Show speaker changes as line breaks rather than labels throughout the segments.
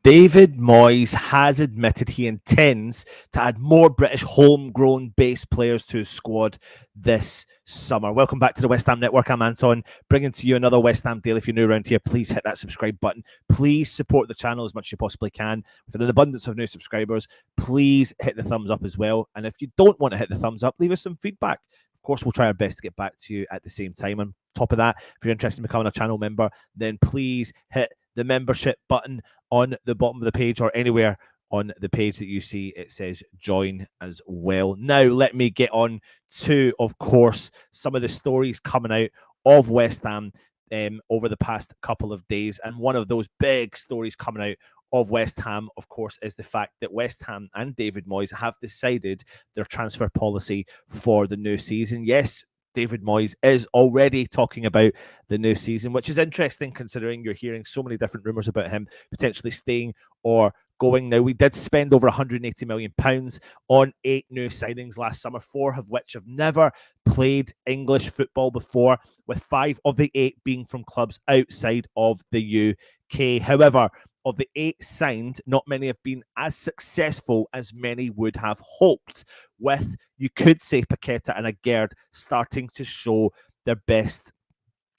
David Moyes has admitted he intends to add more British homegrown based players to his squad this summer. Welcome back to the West Ham Network. I'm Anton, bringing to you another West Ham Daily. If you're new around here, please hit that subscribe button. Please support the channel as much as you possibly can. With an abundance of new subscribers, please hit the thumbs up as well. And if you don't want to hit the thumbs up, leave us some feedback. Of course, we'll try our best to get back to you at the same time. On top of that, if you're interested in becoming a channel member, then please hit the membership button on the bottom of the page or anywhere on the page that you see it says join as well. Now, let me get on to, of course, some of the stories coming out of West Ham over the past couple of days. And one of those big stories coming out of West Ham, of course, is the fact that West Ham and David Moyes have decided their transfer policy for the new season. Yes, David Moyes is already talking about the new season, which is interesting considering you're hearing so many different rumours about him potentially staying or going. Now, we did spend over £180 million on 8 new signings last summer, 4 of which have never played English football before, with 5 of the 8 being from clubs outside of the UK. However, of the 8 signed, not many have been as successful as many would have hoped, with, you could say, Paqueta and Agerd starting to show their best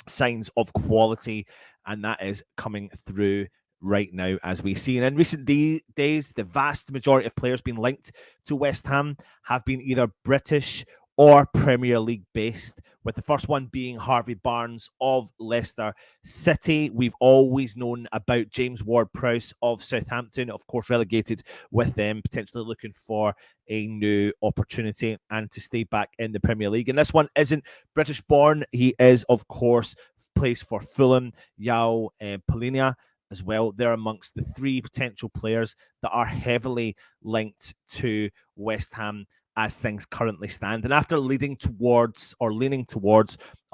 signs of quality, and that is coming through right now as we see. And in recent days, the vast majority of players being linked to West Ham have been either British or Premier League based, with the first one being Harvey Barnes of Leicester City. We've always known about James Ward-Prowse of Southampton, of course relegated with them, potentially looking for a new opportunity and to stay back in the Premier League. And this one isn't British born. He is, of course, plays for Fulham, Yao Polinia as well. They're amongst the 3 potential players that are heavily linked to West Ham as things currently stand. And after leaning towards a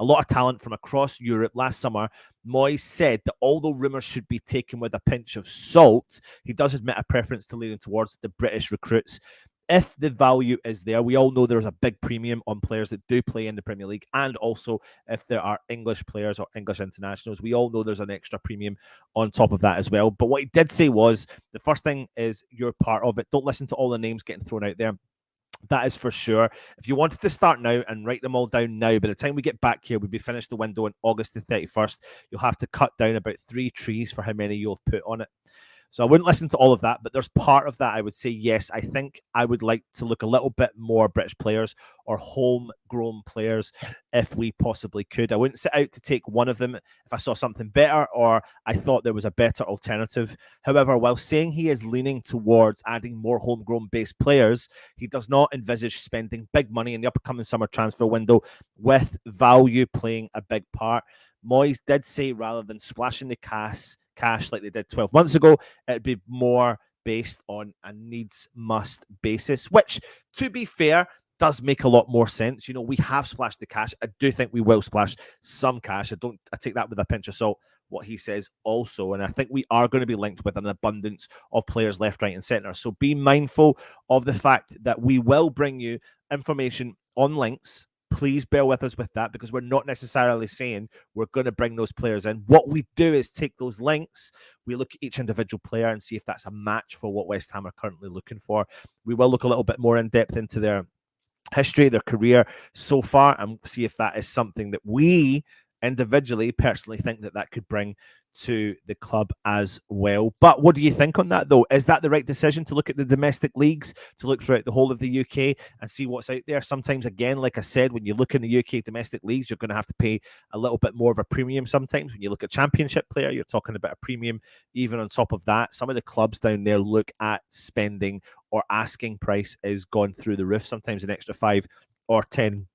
lot of talent from across Europe last summer, Moyes said that although rumours should be taken with a pinch of salt, he does admit a preference to leaning towards the British recruits if the value is there. We all know there's a big premium on players that do play in the Premier League, and also if there are English players or English internationals, we all know there's an extra premium on top of that as well. But what he did say was, the first thing is you're part of it. Don't listen to all the names getting thrown out there. That is for sure. If you wanted to start now and write them all down now, by the time we get back here, we'll be finished the window on August the 31st. You'll have to cut down about 3 trees for how many you'll have put on it. So I wouldn't listen to all of that, but there's part of that I would say, yes, I think I would like to look a little bit more British players or homegrown players if we possibly could. I wouldn't set out to take one of them if I saw something better or I thought there was a better alternative. However, while saying he is leaning towards adding more homegrown based players, he does not envisage spending big money in the upcoming summer transfer window, with value playing a big part. Moyes did say rather than splashing the cash like they did 12 months ago, it'd be more based on a needs-must basis, which, to be fair, does make a lot more sense. You know, we have splashed the cash. I do think we will splash some cash. I take that with a pinch of salt, what he says also. And I think we are going to be linked with an abundance of players left, right, and centre. So be mindful of the fact that we will bring you information on links. Please bear with us with that, because we're not necessarily saying we're going to bring those players in. What we do is take those links, we look at each individual player and see if that's a match for what West Ham are currently looking for. We will look a little bit more in depth into their history, their career so far, and see if that is something that we individually, personally think that could bring to the club as well. But what do you think on that, though? Is that the right decision to look at the domestic leagues, to look throughout the whole of the UK and see what's out there? Sometimes, again, like I said, when you look in the UK domestic leagues, you're going to have to pay a little bit more of a premium sometimes. When you look at Championship player, you're talking about a premium even on top of that. Some of the clubs down there look at spending, or asking price is gone through the roof, sometimes an extra 5 or 10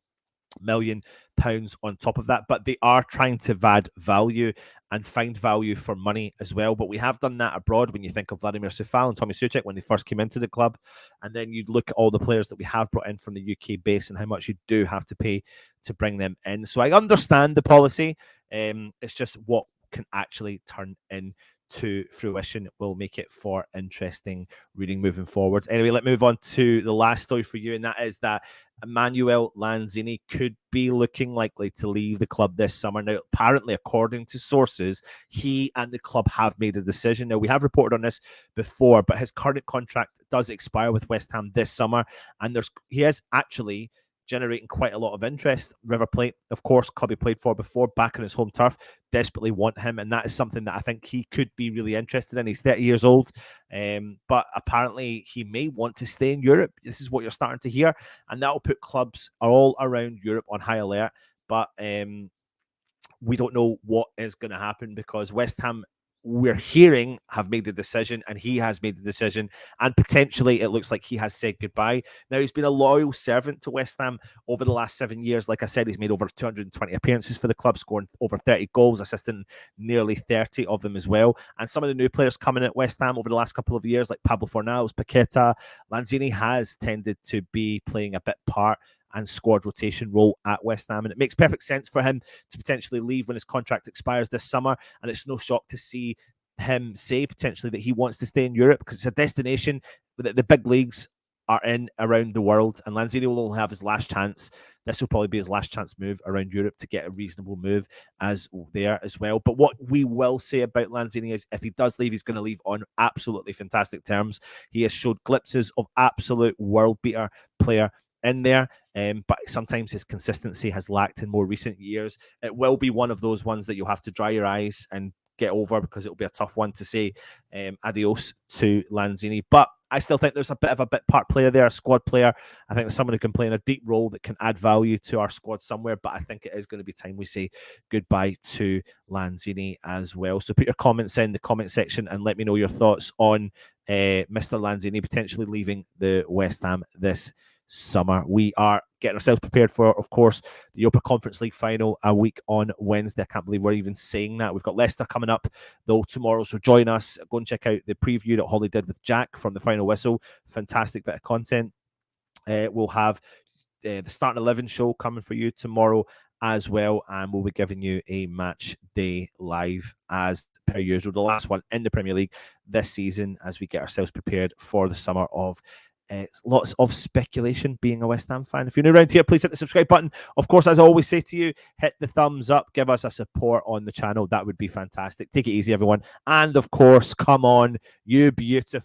million pounds on top of that, but they are trying to add value and find value for money as well. But we have done that abroad. When you think of Vladimir Sufal and Tommy Suchek when they first came into the club, and then you look at all the players that we have brought in from the UK base and how much you do have to pay to bring them in. So I understand the policy. It's just what can actually turn in to fruition will make it for interesting reading moving forward. Anyway, let's move on to the last story for you, and that is that Emmanuel Lanzini could be looking likely to leave the club this summer. Now, apparently, according to sources, he and the club have made a decision. Now, we have reported on this before, but his current contract does expire with West Ham this summer, and he is actually generating quite a lot of interest. River Plate, of course, club he played for before, back on his home turf, desperately want him, and that is something that I think he could be really interested in. He's 30 years old, but apparently he may want to stay in Europe. This is what you're starting to hear, and that will put clubs all around Europe on high alert. But we don't know what is going to happen, because West Ham, we're hearing, have made the decision, and he has made the decision, and potentially it looks like he has said goodbye. Now, he's been a loyal servant to West Ham over the last 7 years. Like I said, he's made over 220 appearances for the club, scoring over 30 goals, assisting nearly 30 of them as well. And some of the new players coming at West Ham over the last couple of years, like Pablo Fornals, Paqueta, Lanzini has tended to be playing a bit part and squad rotation role at West Ham, and it makes perfect sense for him to potentially leave when his contract expires this summer. And it's no shock to see him say potentially that he wants to stay in Europe, because it's a destination that the big leagues are in around the world, and Lanzini will only have his last chance. This will probably be his last chance move around Europe to get a reasonable move as there as well. But what we will say about Lanzini is, if he does leave, he's going to leave on absolutely fantastic terms. He has showed glimpses of absolute world beater player in there, but sometimes his consistency has lacked in more recent years. It will be one of those ones that you'll have to dry your eyes and get over, because it'll be a tough one to say adios to Lanzini. But I still think there's a bit of a bit part player there, a squad player. I think there's someone who can play in a deep role that can add value to our squad somewhere, but I think it is going to be time we say goodbye to Lanzini as well. So put your comments in the comment section and let me know your thoughts on Mr. Lanzini potentially leaving the West Ham this summer. We are getting ourselves prepared for, of course, the Europa Conference League final a week on Wednesday. I can't believe we're even saying that. We've got Leicester coming up, though, tomorrow, so join us. Go and check out the preview that Holly did with Jack from the Final Whistle. Fantastic bit of content. We'll have the Starting 11 show coming for you tomorrow as well, and we'll be giving you a match day live as per usual, the last one in the Premier League this season, as we get ourselves prepared for the summer of lots of speculation, being a West Ham fan. If you're new around here, please hit the subscribe button. Of course, as I always say to you, hit the thumbs up, give us a support on the channel. That would be fantastic. Take it easy, everyone. And of course, come on, you beautiful